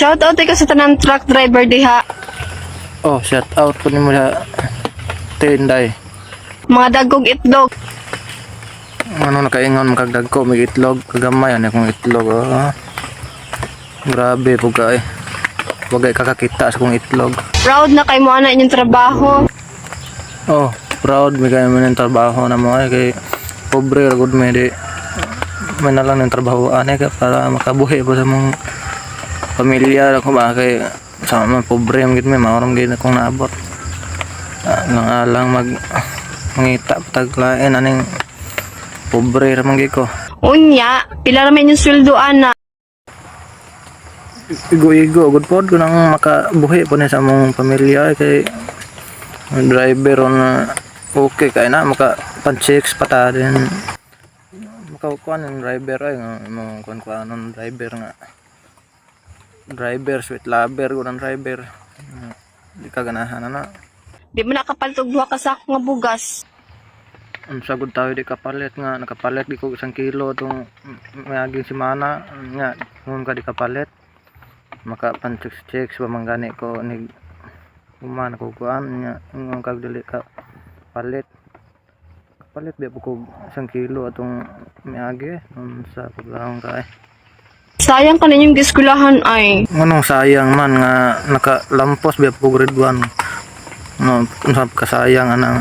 Shout out ka sa tanang truck driver diha. Oh, shout out po nimo sa tinday. Mga dagkog itlog. Ano nakaingon makagdag ko may itlog kagamay ano kung itlog oh. Grabe po kay. Wagay kakakita sa kong itlog. Proud na kay mo ana inyong trabaho. Oh, proud may kaya man ng trabaho na mo kay pobre ra gud may di may na lang ng trabaho ani ka para makabuhi po sa mong pamilya ko ba kay sa mga pobre ang gid may maoram gid akong naabot. Lang alang mangita pataglain aning pobre ra man gid ko. Unya, pila ra man inyong sweldo ana. Igo-igo good pod ko nang makabuhi po ni sa among pamilya kay driver on okay kay na maka pan-checks pata din makakuan ng driver ay mo kuan ng driver nga driver sweet lover ko ng driver di ka ganahan na Di mo nakapaltog duha ka sako nga bugas. ang sagod tayo di kapalit nga nakapalit di ko 1 kilo tong mayaging semana nga ngun ka di kapalit maka pan-checks pa manggani ko ni kuman ko kuan nya ngun kag dili ka palit biya ko 1 kilo atong miagi sa paglahong kay Sayang ka ninyong giskulahan ay. nganong sayang man nga nakalampos biya ko grade 1 no usab ka sayang anang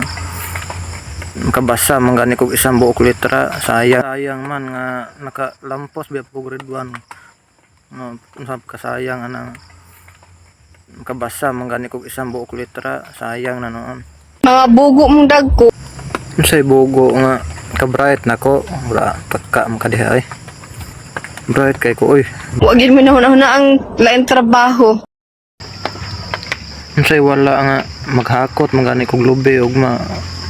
makabasa manggani ko 1 buok litra sayang man nga nakalampos biya ko grade 1 no usab ka sayang anang makabasa manggani ko 1 buok litra sayang na noon. Mga bugo mong dagko. Unsay bugo nga ka-bright nako wala pagka makadiha ay bright kay ko oy Wa gid mo na ang lain trabaho. unsay wala nga maghakot magani kog lubi ug ma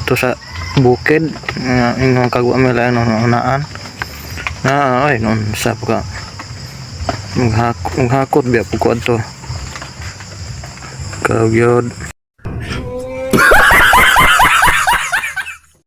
to sa bukid nga ingon kag wa may lain unaan na ay non sa ka maghakot biya pud ko adto kagyod